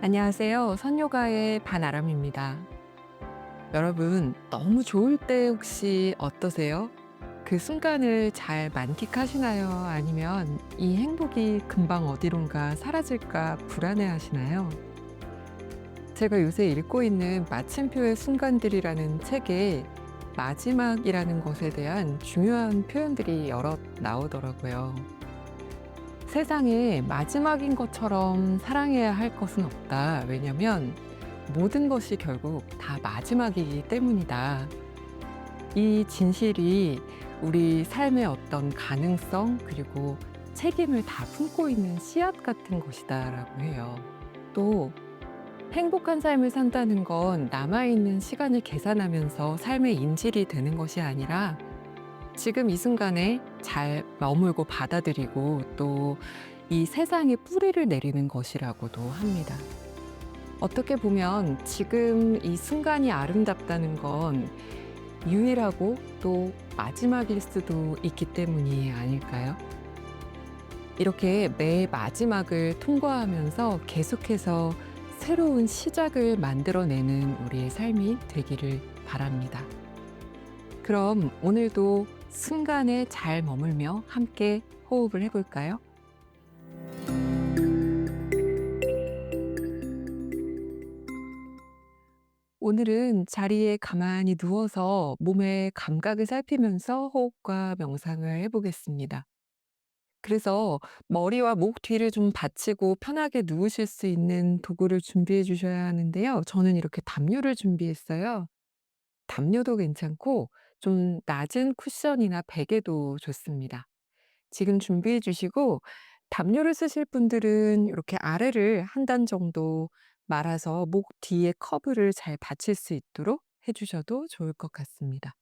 안녕하세요. 선요가의 반아람입니다. 여러분, 너무 좋을 때 혹시 어떠세요? 그 순간을 잘 만끽하시나요? 아니면 이 행복이 금방 어디론가 사라질까 불안해하시나요? 제가 요새 읽고 있는 마침표의 순간들이라는 책에 마지막이라는 것에 대한 중요한 표현들이 여럿 나오더라고요. 세상에 마지막인 것처럼 사랑해야 할 것은 없다. 왜냐면 모든 것이 결국 다 마지막이기 때문이다. 이 진실이 우리 삶의 어떤 가능성 그리고 책임을 다 품고 있는 씨앗 같은 것이다라고 해요. 또 행복한 삶을 산다는 건 남아있는 시간을 계산하면서 삶의 인질이 되는 것이 아니라 지금 이 순간에 잘 머물고 받아들이고 또 이 세상에 뿌리를 내리는 것이라고도 합니다. 어떻게 보면 지금 이 순간이 아름답다는 건 유일하고 또 마지막일 수도 있기 때문이 아닐까요? 이렇게 매 마지막을 통과하면서 계속해서 새로운 시작을 만들어내는 우리의 삶이 되기를 바랍니다. 그럼 오늘도 순간에 잘 머물며 함께 호흡을 해볼까요? 오늘은 자리에 가만히 누워서 몸의 감각을 살피면서 호흡과 명상을 해보겠습니다. 그래서 머리와 목 뒤를 좀 받치고 편하게 누우실 수 있는 도구를 준비해 주셔야 하는데요. 저는 이렇게 담요를 준비했어요. 담요도 괜찮고 좀 낮은 쿠션이나 베개도 좋습니다. 지금 준비해 주시고 담요를 쓰실 분들은 이렇게 아래를 한 단 정도 말아서 목 뒤에 커브를 잘 받칠 수 있도록 해 주셔도 좋을 것 같습니다.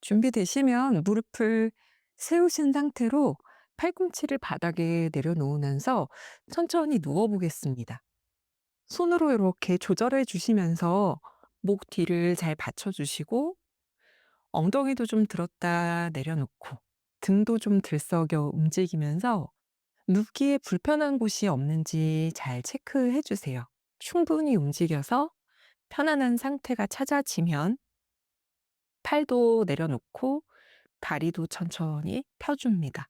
준비되시면 무릎을 세우신 상태로 팔꿈치를 바닥에 내려놓으면서 천천히 누워 보겠습니다. 손으로 이렇게 조절해 주시면서 목 뒤를 잘 받쳐 주시고 엉덩이도 좀 들었다 내려놓고 등도 좀 들썩여 움직이면서 눕기에 불편한 곳이 없는지 잘 체크해 주세요. 충분히 움직여서 편안한 상태가 찾아지면 팔도 내려놓고 다리도 천천히 펴줍니다.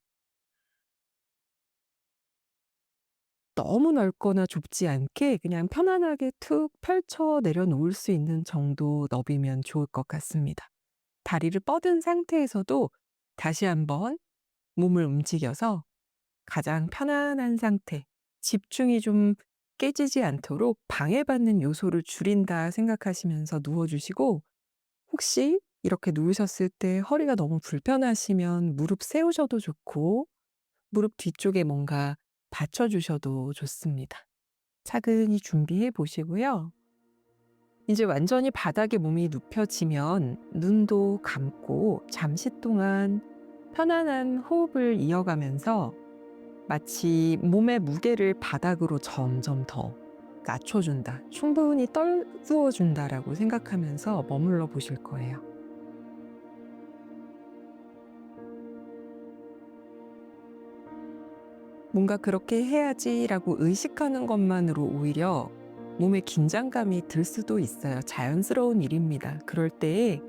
너무 넓거나 좁지 않게 그냥 편안하게 툭 펼쳐 내려놓을 수 있는 정도 너비면 좋을 것 같습니다. 다리를 뻗은 상태에서도 다시 한번 몸을 움직여서 가장 편안한 상태, 집중이 좀 깨지지 않도록 방해받는 요소를 줄인다 생각하시면서 누워주시고, 혹시 이렇게 누우셨을 때 허리가 너무 불편하시면 무릎 세우셔도 좋고, 무릎 뒤쪽에 뭔가 받쳐주셔도 좋습니다. 차근히 준비해 보시고요. 이제 완전히 바닥에 몸이 눕혀지면 눈도 감고 잠시 동안 편안한 호흡을 이어가면서 마치 몸의 무게를 바닥으로 점점 더 낮춰준다, 충분히 떨구어준다라고 생각하면서 머물러 보실 거예요. 뭔가 그렇게 해야지라고 의식하는 것만으로 오히려 몸에 긴장감이 들 수도 있어요. 자연스러운 일입니다. 그럴 때에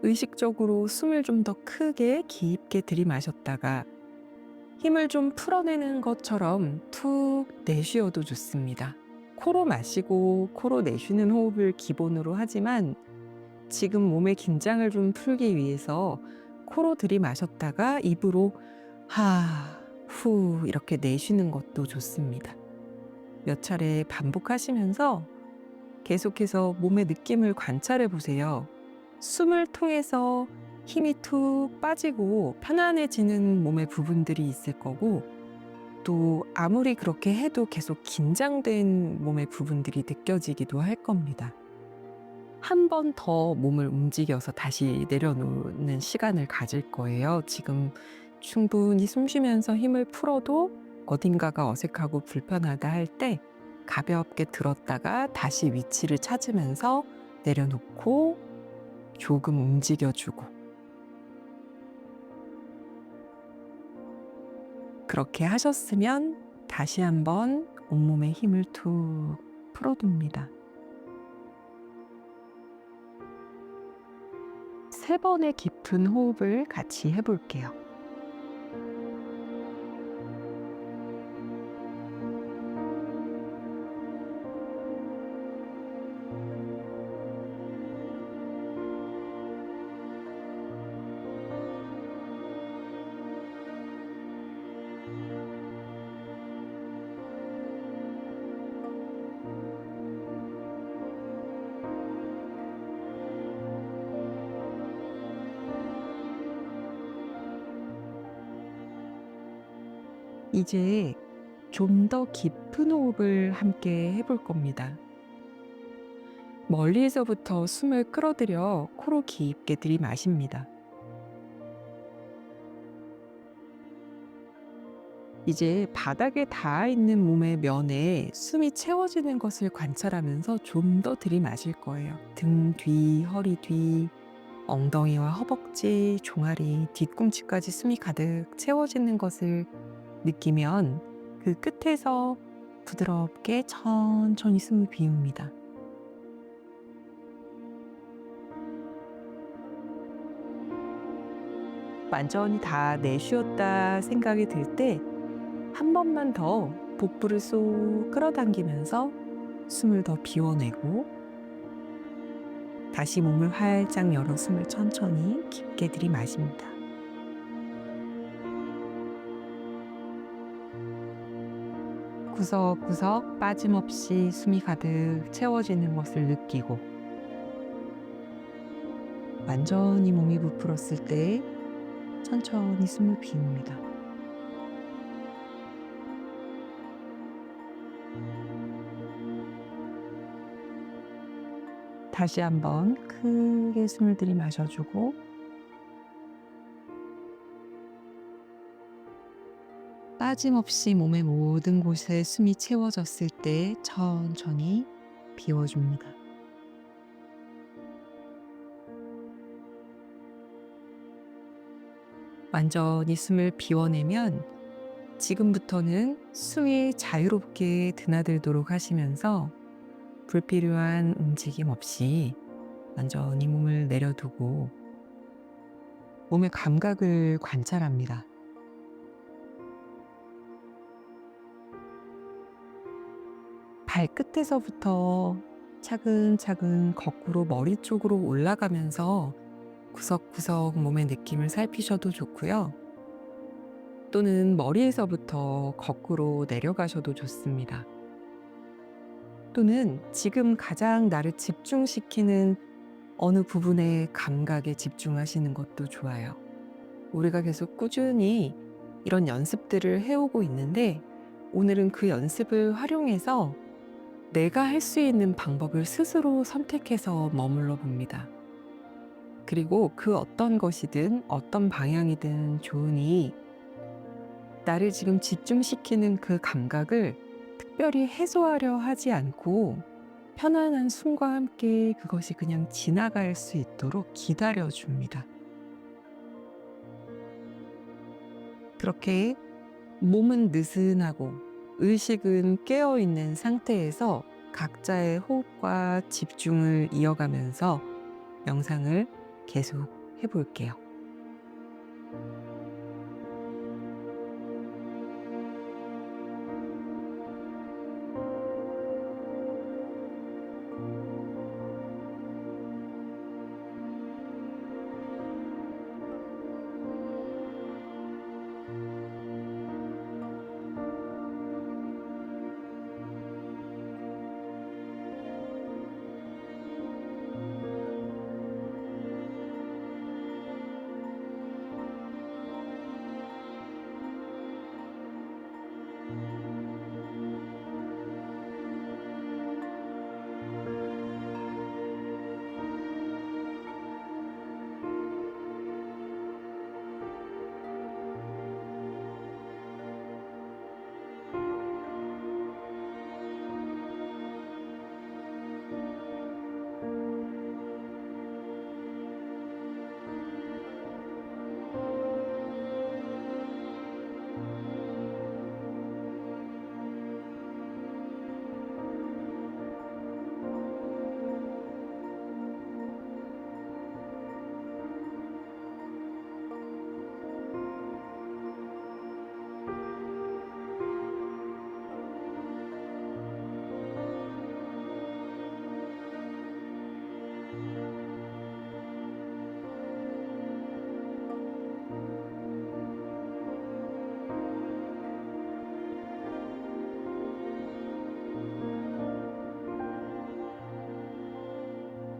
의식적으로 숨을 좀 더 크게 깊게 들이마셨다가 힘을 좀 풀어내는 것처럼 툭 내쉬어도 좋습니다. 코로 마시고 코로 내쉬는 호흡을 기본으로 하지만 지금 몸의 긴장을 좀 풀기 위해서 코로 들이마셨다가 입으로 하, 후 이렇게 내쉬는 것도 좋습니다. 몇 차례 반복하시면서 계속해서 몸의 느낌을 관찰해 보세요. 숨을 통해서 힘이 툭 빠지고 편안해지는 몸의 부분들이 있을 거고, 또 아무리 그렇게 해도 계속 긴장된 몸의 부분들이 느껴지기도 할 겁니다. 한 번 더 몸을 움직여서 다시 내려놓는 시간을 가질 거예요. 지금 충분히 숨 쉬면서 힘을 풀어도 어딘가가 어색하고 불편하다 할 때 가볍게 들었다가 다시 위치를 찾으면서 내려놓고 조금 움직여주고, 그렇게 하셨으면 다시 한번 온몸에 힘을 툭 풀어둡니다. 3번의 깊은 호흡을 같이 해볼게요. 이제 좀 더 깊은 호흡을 함께 해볼 겁니다. 멀리에서부터 숨을 끌어들여 코로 깊게 들이마십니다. 이제 바닥에 닿아 있는 몸의 면에 숨이 채워지는 것을 관찰하면서 좀 더 들이마실 거예요. 등 뒤, 허리 뒤, 엉덩이와 허벅지, 종아리, 뒤꿈치까지 숨이 가득 채워지는 것을 느끼면 그 끝에서 부드럽게 천천히 숨을 비웁니다. 완전히 다 내쉬었다 생각이 들 때 한 번만 더 복부를 쏙 끌어당기면서 숨을 더 비워내고 다시 몸을 활짝 열어 숨을 천천히 깊게 들이마십니다. 구석구석 빠짐없이 숨이 가득 채워지는 것을 느끼고 완전히 몸이 부풀었을 때 천천히 숨을 비웁니다. 다시 한번 크게 숨을 들이마셔주고 빠짐없이 몸의 모든 곳에 숨이 채워졌을 때 천천히 비워줍니다. 완전히 숨을 비워내면 지금부터는 숨이 자유롭게 드나들도록 하시면서 불필요한 움직임 없이 완전히 몸을 내려두고 몸의 감각을 관찰합니다. 발끝에서부터 차근차근 거꾸로 머리 쪽으로 올라가면서 구석구석 몸의 느낌을 살피셔도 좋고요. 또는 머리에서부터 거꾸로 내려가셔도 좋습니다. 또는 지금 가장 나를 집중시키는 어느 부분의 감각에 집중하시는 것도 좋아요. 우리가 계속 꾸준히 이런 연습들을 해오고 있는데 오늘은 그 연습을 활용해서 내가 할 수 있는 방법을 스스로 선택해서 머물러 봅니다. 그리고 그 어떤 것이든 어떤 방향이든 좋으니 나를 지금 집중시키는 그 감각을 특별히 해소하려 하지 않고 편안한 숨과 함께 그것이 그냥 지나갈 수 있도록 기다려줍니다. 그렇게 몸은 느슨하고 의식은 깨어있는 상태에서 각자의 호흡과 집중을 이어가면서 명상을 계속 해볼게요.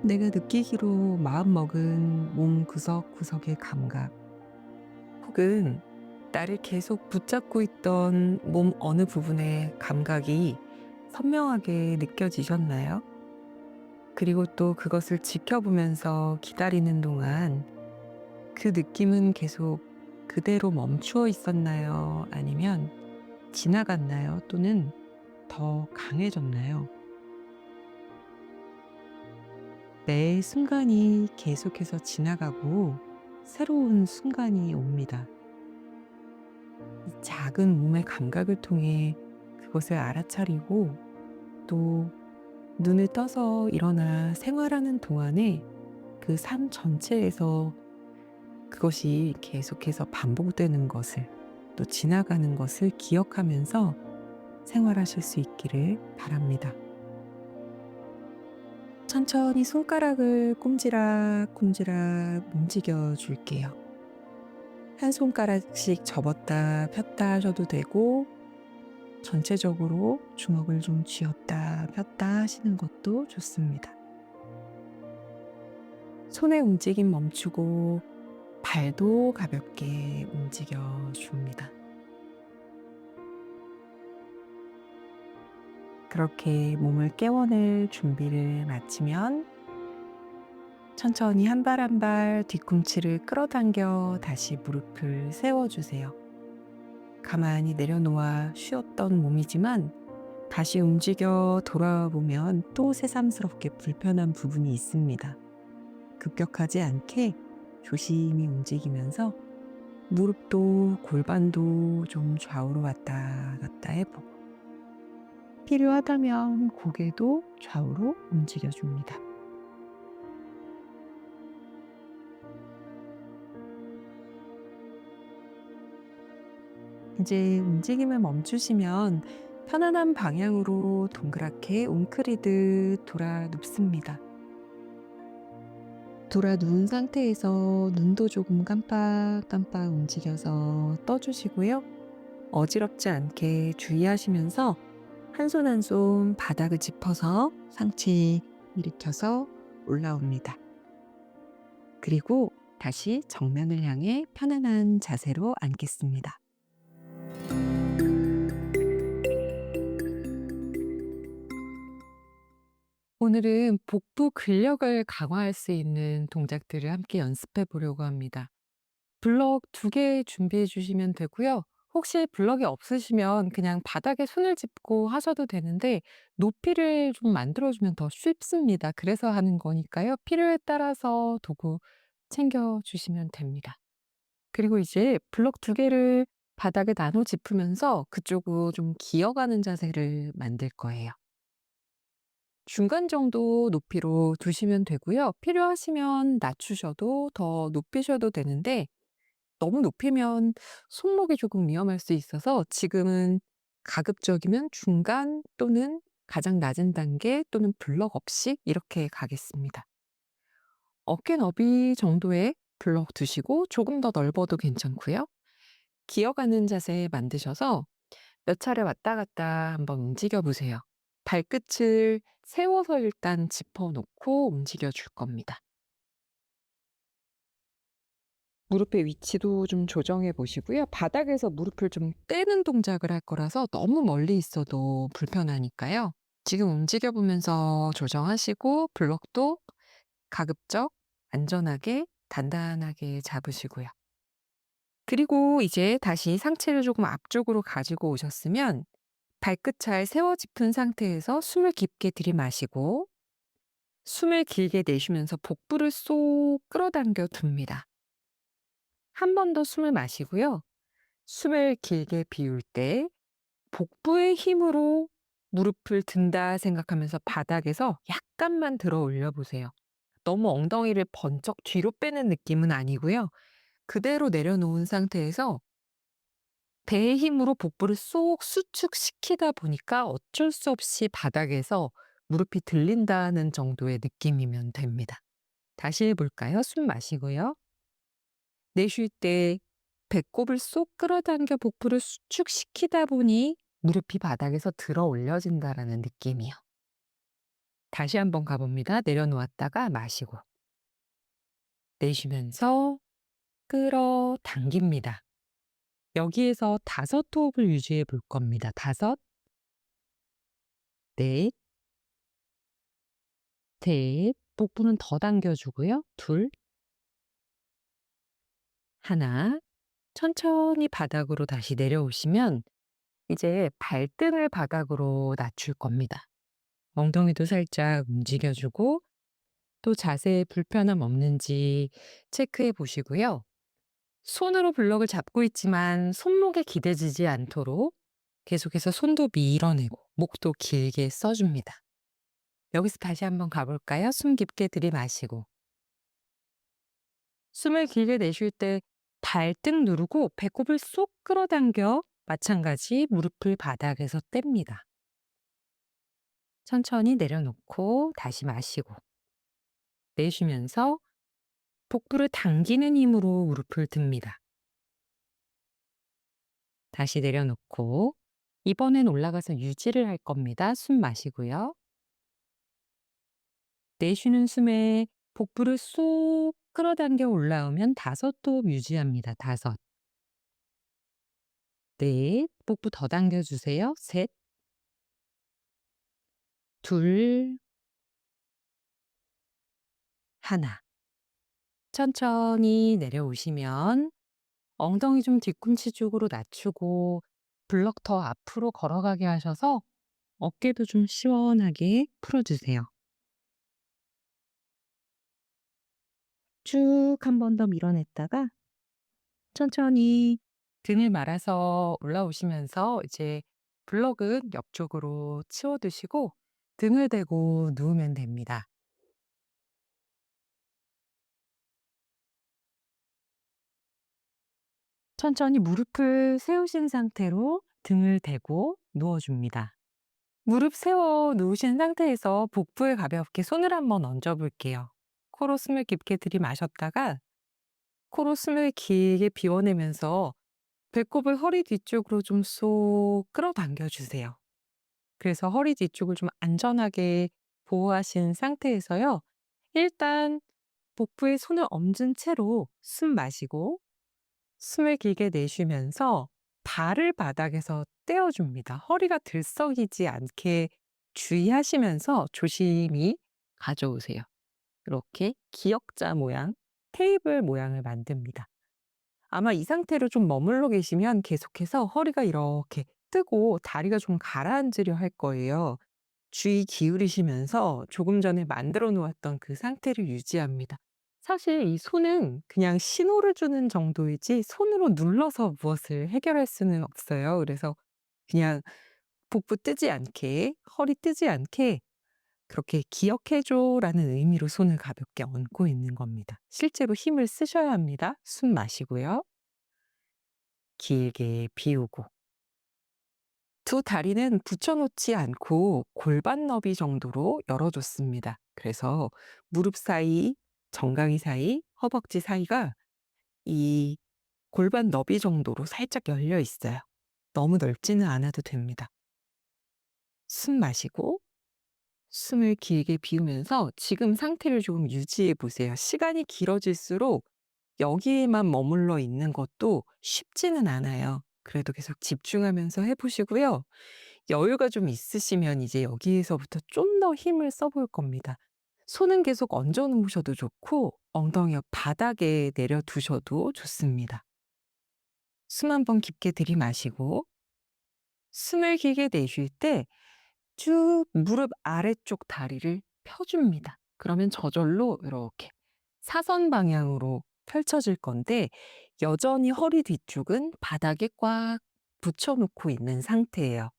내가 느끼기로 마음먹은 몸 구석구석의 감각, 혹은 나를 계속 붙잡고 있던 몸 어느 부분의 감각이 선명하게 느껴지셨나요? 그리고 또 그것을 지켜보면서 기다리는 동안 그 느낌은 계속 그대로 멈추어 있었나요? 아니면 지나갔나요? 또는 더 강해졌나요? 매 순간이 계속해서 지나가고 새로운 순간이 옵니다. 이 작은 몸의 감각을 통해 그것을 알아차리고, 또 눈을 떠서 일어나 생활하는 동안에 그 삶 전체에서 그것이 계속해서 반복되는 것을, 또 지나가는 것을 기억하면서 생활하실 수 있기를 바랍니다. 천천히 손가락을 꼼지락꼼지락 움직여 줄게요. 한 손가락씩 접었다 폈다 하셔도 되고, 전체적으로 주먹을 좀 쥐었다 폈다 하시는 것도 좋습니다. 손의 움직임 멈추고 발도 가볍게 움직여 줍니다. 그렇게 몸을 깨워낼 준비를 마치면 천천히 한 발 한 발 뒤꿈치를 끌어당겨 다시 무릎을 세워주세요. 가만히 내려놓아 쉬었던 몸이지만 다시 움직여 돌아보면 또 새삼스럽게 불편한 부분이 있습니다. 급격하지 않게 조심히 움직이면서 무릎도 골반도 좀 좌우로 왔다 갔다 해보고, 필요하다면 고개도 좌우로 움직여줍니다. 이제 움직임을 멈추시면 편안한 방향으로 동그랗게 웅크리듯 돌아 눕습니다. 돌아 누운 상태에서 눈도 조금 깜빡깜빡 움직여서 떠주시고요. 어지럽지 않게 주의하시면서 한 손 한 손 바닥을 짚어서 상체 일으켜서 올라옵니다. 그리고 다시 정면을 향해 편안한 자세로 앉겠습니다. 오늘은 복부 근력을 강화할 수 있는 동작들을 함께 연습해 보려고 합니다. 블럭 2개 준비해 주시면 되고요. 혹시 블럭이 없으시면 그냥 바닥에 손을 짚고 하셔도 되는데, 높이를 좀 만들어 주면 더 쉽습니다. 그래서 하는 거니까요. 필요에 따라서 도구 챙겨 주시면 됩니다. 그리고 이제 블럭 2개를 바닥에 나눠 짚으면서 그쪽으로 좀 기어가는 자세를 만들 거예요. 중간 정도 높이로 두시면 되고요. 필요하시면 낮추셔도 더 높이셔도 되는데, 너무 높이면 손목이 조금 위험할 수 있어서 지금은 가급적이면 중간 또는 가장 낮은 단계 또는 블럭 없이 이렇게 가겠습니다. 어깨 너비 정도의 블럭 두시고 조금 더 넓어도 괜찮고요. 기어가는 자세 만드셔서 몇 차례 왔다 갔다 한번 움직여 보세요. 발끝을 세워서 일단 짚어 놓고 움직여 줄 겁니다. 무릎의 위치도 좀 조정해 보시고요. 바닥에서 무릎을 좀 떼는 동작을 할 거라서 너무 멀리 있어도 불편하니까요. 지금 움직여 보면서 조정하시고, 블럭도 가급적 안전하게 단단하게 잡으시고요. 그리고 이제 다시 상체를 조금 앞쪽으로 가지고 오셨으면 발끝 잘 세워 짚은 상태에서 숨을 깊게 들이마시고 숨을 길게 내쉬면서 복부를 쏙 끌어당겨 둡니다. 한 번 더 숨을 마시고요. 숨을 길게 비울 때 복부의 힘으로 무릎을 든다 생각하면서 바닥에서 약간만 들어 올려 보세요. 너무 엉덩이를 번쩍 뒤로 빼는 느낌은 아니고요. 그대로 내려놓은 상태에서 배의 힘으로 복부를 쏙 수축시키다 보니까 어쩔 수 없이 바닥에서 무릎이 들린다는 정도의 느낌이면 됩니다. 다시 해볼까요? 숨 마시고요. 내쉴 때 배꼽을 쏙 끌어당겨 복부를 수축시키다 보니 무릎이 바닥에서 들어 올려진다라는 느낌이요. 다시 한번 가봅니다. 내려놓았다가 마시고 내쉬면서 끌어당깁니다. 여기에서 5 호흡을 유지해 볼 겁니다. 5, 넷, 셋. 복부는 더 당겨 주고요. 2, 1. 천천히 바닥으로 다시 내려오시면 이제 발등을 바닥으로 낮출 겁니다. 엉덩이도 살짝 움직여 주고 또 자세에 불편함 없는지 체크해 보시고요. 손으로 블럭을 잡고 있지만 손목에 기대지지 않도록 계속해서 손도 밀어내고 목도 길게 써줍니다. 여기서 다시 한번 가볼까요? 숨 깊게 들이마시고 숨을 길게 내쉴 때 발등 누르고 배꼽을 쏙 끌어당겨 마찬가지 무릎을 바닥에서 뗍니다. 천천히 내려놓고 다시 마시고 내쉬면서 복부를 당기는 힘으로 무릎을 듭니다. 다시 내려놓고 이번엔 올라가서 유지를 할 겁니다. 숨 마시고요. 내쉬는 숨에 복부를 쏙 끌어당겨 올라오면 5 호흡 유지합니다. 5, 넷, 복부 더 당겨주세요. 셋, 둘, 하나. 천천히 내려오시면 엉덩이 좀 뒤꿈치 쪽으로 낮추고 블럭 더 앞으로 걸어가게 하셔서 어깨도 좀 시원하게 풀어주세요. 쭉 한 번 더 밀어냈다가 천천히 등을 말아서 올라오시면서 이제 블럭은 옆쪽으로 치워두시고 등을 대고 누우면 됩니다. 천천히 무릎을 세우신 상태로 등을 대고 누워줍니다. 무릎 세워 누우신 상태에서 복부에 가볍게 손을 한번 얹어 볼게요. 코로 숨을 깊게 들이마셨다가 코로 숨을 길게 비워내면서 배꼽을 허리 뒤쪽으로 좀 쏙 끌어당겨 주세요. 그래서 허리 뒤쪽을 좀 안전하게 보호하신 상태에서요. 일단 복부에 손을 얹은 채로 숨 마시고 숨을 길게 내쉬면서 발을 바닥에서 떼어줍니다. 허리가 들썩이지 않게 주의하시면서 조심히 가져오세요. 이렇게 기역자 모양, 테이블 모양을 만듭니다. 아마 이 상태로 좀 머물러 계시면 계속해서 허리가 이렇게 뜨고 다리가 좀 가라앉으려 할 거예요. 주의 기울이시면서 조금 전에 만들어 놓았던 그 상태를 유지합니다. 사실 이 손은 그냥 신호를 주는 정도이지 손으로 눌러서 무엇을 해결할 수는 없어요. 그래서 그냥 복부 뜨지 않게, 허리 뜨지 않게 그렇게 기억해 줘라는 의미로 손을 가볍게 얹고 있는 겁니다. 실제로 힘을 쓰셔야 합니다. 숨 마시고요. 길게 비우고. 두 다리는 붙여놓지 않고 골반 너비 정도로 열어줬습니다. 그래서 무릎 사이, 정강이 사이, 허벅지 사이가 이 골반 너비 정도로 살짝 열려 있어요. 너무 넓지는 않아도 됩니다. 숨 마시고 숨을 길게 비우면서 지금 상태를 조금 유지해 보세요. 시간이 길어질수록 여기에만 머물러 있는 것도 쉽지는 않아요. 그래도 계속 집중하면서 해 보시고요. 여유가 좀 있으시면 이제 여기에서부터 좀 더 힘을 써볼 겁니다. 손은 계속 얹어 놓으셔도 좋고 엉덩이 바닥에 내려 두셔도 좋습니다. 숨 한번 깊게 들이마시고 숨을 길게 내쉴 때 쭉 무릎 아래쪽 다리를 펴줍니다. 그러면 저절로 이렇게 사선 방향으로 펼쳐질 건데 여전히 허리 뒤쪽은 바닥에 꽉 붙여놓고 있는 상태예요.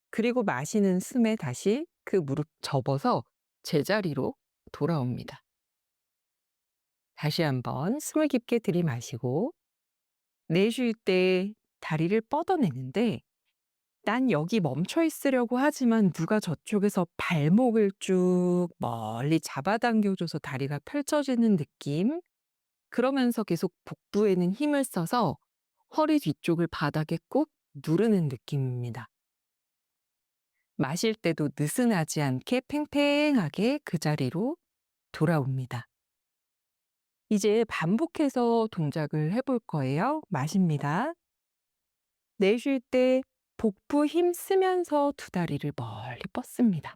그리고 마시는 숨에 다시 그 무릎 접어서 제자리로 돌아옵니다. 다시 한번 숨을 깊게 들이마시고 내쉴 때 다리를 뻗어내는데 난 여기 멈춰 있으려고 하지만 누가 저쪽에서 발목을 쭉 멀리 잡아당겨줘서 다리가 펼쳐지는 느낌. 그러면서 계속 복부에는 힘을 써서 허리 뒤쪽을 바닥에 꾹 누르는 느낌입니다. 마실 때도 느슨하지 않게 팽팽하게 그 자리로 돌아옵니다. 이제 반복해서 동작을 해볼 거예요. 마십니다. 내쉴 때 복부 힘 쓰면서 두 다리를 멀리 뻗습니다.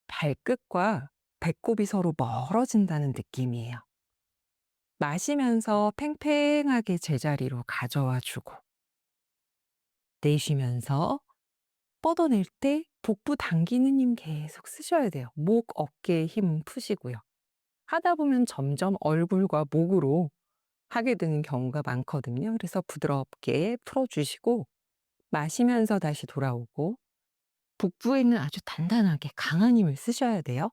발끝과 배꼽이 서로 멀어진다는 느낌이에요. 마시면서 팽팽하게 제자리로 가져와 주고, 내쉬면서 뻗어낼 때 복부 당기는 힘 계속 쓰셔야 돼요. 목, 어깨에 힘 푸시고요. 하다 보면 점점 얼굴과 목으로 하게 되는 경우가 많거든요. 그래서 부드럽게 풀어주시고, 마시면서 다시 돌아오고, 복부에는 아주 단단하게 강한 힘을 쓰셔야 돼요.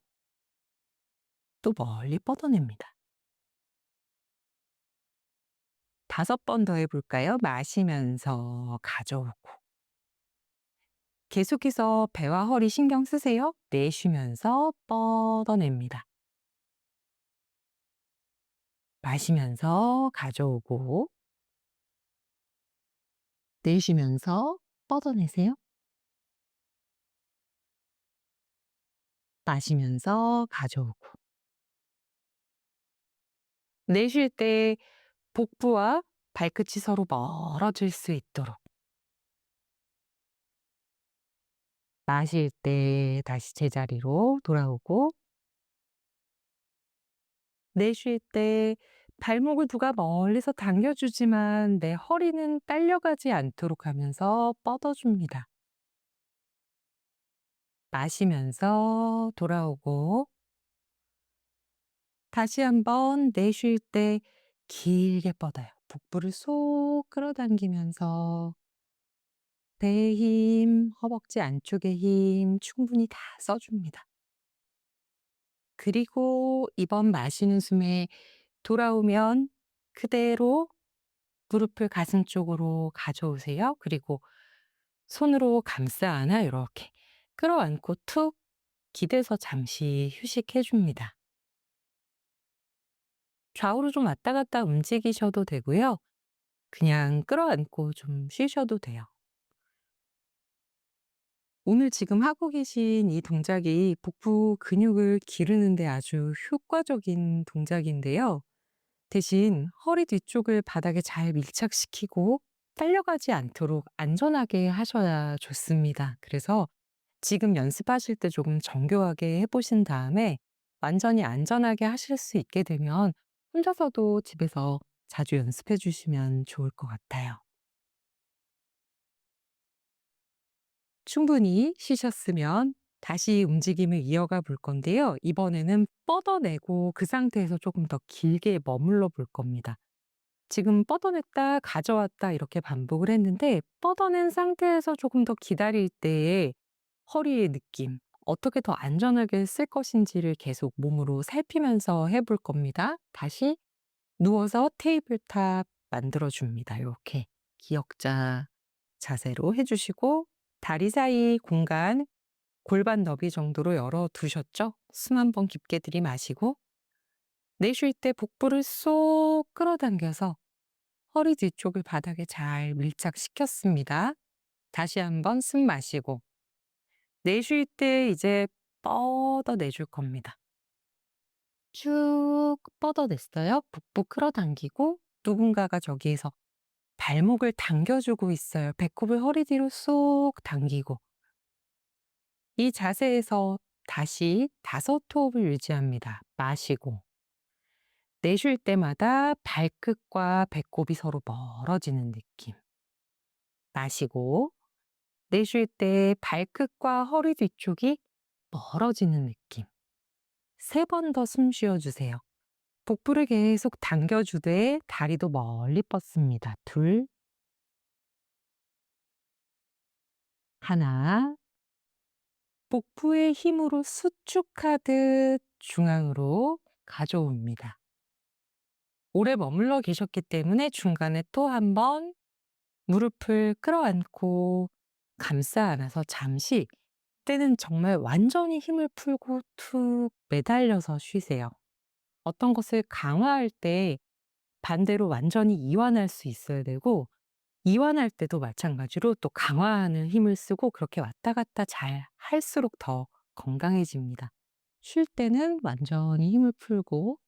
또 멀리 뻗어냅니다. 5번 더 해볼까요? 마시면서 가져오고. 계속해서 배와 허리 신경 쓰세요. 내쉬면서 뻗어냅니다. 마시면서 가져오고, 내쉬면서 뻗어내세요. 마시면서 가져오고. 내쉴 때 복부와 발끝이 서로 멀어질 수 있도록. 마실 때 다시 제자리로 돌아오고, 내쉴 때 발목을 누가 멀리서 당겨주지만 내 허리는 딸려가지 않도록 하면서 뻗어줍니다. 마시면서 돌아오고, 다시 한번 내쉴 때 길게 뻗어요. 복부를 쏙 끌어당기면서 배의 힘, 허벅지 안쪽의 힘 충분히 다 써줍니다. 그리고 이번 마시는 숨에 돌아오면 그대로 무릎을 가슴 쪽으로 가져오세요. 그리고 손으로 감싸 안아 이렇게 끌어안고 툭 기대서 잠시 휴식해 줍니다. 좌우로 좀 왔다 갔다 움직이셔도 되고요. 그냥 끌어안고 좀 쉬셔도 돼요. 오늘 지금 하고 계신 이 동작이 복부 근육을 기르는 데 아주 효과적인 동작인데요. 대신 허리 뒤쪽을 바닥에 잘 밀착시키고 딸려가지 않도록 안전하게 하셔야 좋습니다. 그래서 지금 연습하실 때 조금 정교하게 해보신 다음에 완전히 안전하게 하실 수 있게 되면 혼자서도 집에서 자주 연습해 주시면 좋을 것 같아요. 충분히 쉬셨으면 다시 움직임을 이어가 볼 건데요. 이번에는 뻗어내고 그 상태에서 조금 더 길게 머물러 볼 겁니다. 지금 뻗어냈다, 가져왔다 이렇게 반복을 했는데 뻗어낸 상태에서 조금 더 기다릴 때의 허리의 느낌, 어떻게 더 안전하게 쓸 것인지를 계속 몸으로 살피면서 해볼 겁니다. 다시 누워서 테이블탑 만들어줍니다. 이렇게 기역자 자세로 해주시고 다리 사이 공간 골반 너비 정도로 열어두셨죠? 숨 한번 깊게 들이마시고 내쉴 때 복부를 쏙 끌어당겨서 허리 뒤쪽을 바닥에 잘 밀착시켰습니다. 다시 한번 숨 마시고 내쉴 때 이제 뻗어내줄 겁니다. 쭉 뻗어냈어요. 복부 끌어당기고 누군가가 저기에서 발목을 당겨주고 있어요. 배꼽을 허리 뒤로 쏙 당기고 이 자세에서 다시 5호흡을 유지합니다. 마시고 내쉴 때마다 발끝과 배꼽이 서로 멀어지는 느낌. 마시고 내쉴 때 발끝과 허리 뒤쪽이 멀어지는 느낌. 3번 더 숨 쉬어주세요. 복부를 계속 당겨주되 다리도 멀리 뻗습니다. 둘, 하나. 복부의 힘으로 수축하듯 중앙으로 가져옵니다. 오래 머물러 계셨기 때문에 중간에 또 한 번 무릎을 끌어안고 감싸 안아서 잠시 때는 정말 완전히 힘을 풀고 툭 매달려서 쉬세요. 어떤 것을 강화할 때 반대로 완전히 이완할 수 있어야 되고 이완할 때도 마찬가지로 또 강화하는 힘을 쓰고 그렇게 왔다 갔다 잘 할수록 더 건강해집니다. 쉴 때는 완전히 힘을 풀고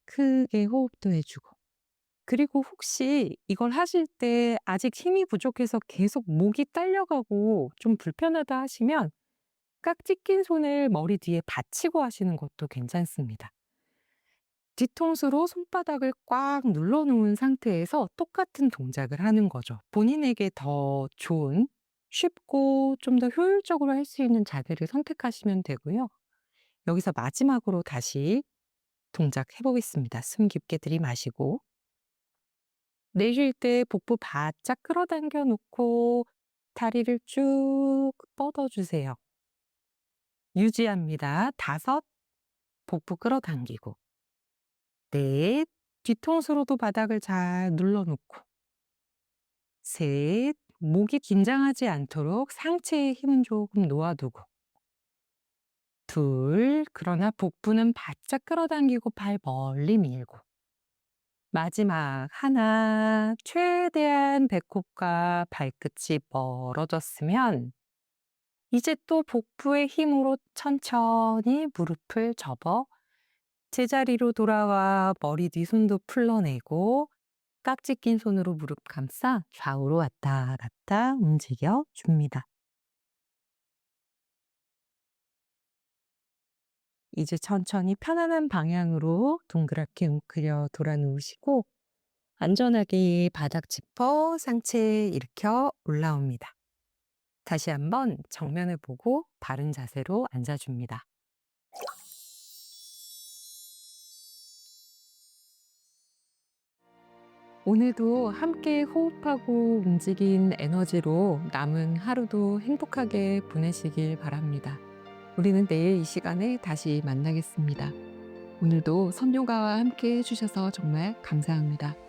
크게 호흡도 해주고. 그리고 혹시 이걸 하실 때 아직 힘이 부족해서 계속 목이 딸려가고 좀 불편하다 하시면 깍지 낀 손을 머리 뒤에 받치고 하시는 것도 괜찮습니다. 뒤통수로 손바닥을 꽉 눌러 놓은 상태에서 똑같은 동작을 하는 거죠. 본인에게 더 좋은, 쉽고 좀 더 효율적으로 할 수 있는 자세를 선택하시면 되고요. 여기서 마지막으로 다시 동작 해보겠습니다. 숨 깊게 들이마시고 내쉴 때 복부 바짝 끌어당겨 놓고 다리를 쭉 뻗어주세요. 유지합니다. 5, 복부 끌어당기고. 넷, 뒤통수로도 바닥을 잘 눌러놓고. 셋, 목이 긴장하지 않도록 상체에 힘은 조금 놓아두고. 둘, 그러나 복부는 바짝 끌어당기고 발 멀리 밀고. 마지막 하나, 최대한 배꼽과 발끝이 멀어졌으면 이제 또 복부의 힘으로 천천히 무릎을 접어 제자리로 돌아와 머리 뒤 손도 풀러내고 깍지 낀 손으로 무릎 감싸 좌우로 왔다 갔다 움직여 줍니다. 이제 천천히 편안한 방향으로 동그랗게 웅크려 돌아 누우시고 안전하게 바닥 짚어 상체 일으켜 올라옵니다. 다시 한번 정면을 보고 바른 자세로 앉아줍니다. 오늘도 함께 호흡하고 움직인 에너지로 남은 하루도 행복하게 보내시길 바랍니다. 우리는 내일 이 시간에 다시 만나겠습니다. 오늘도 선요가와 함께 해주셔서 정말 감사합니다.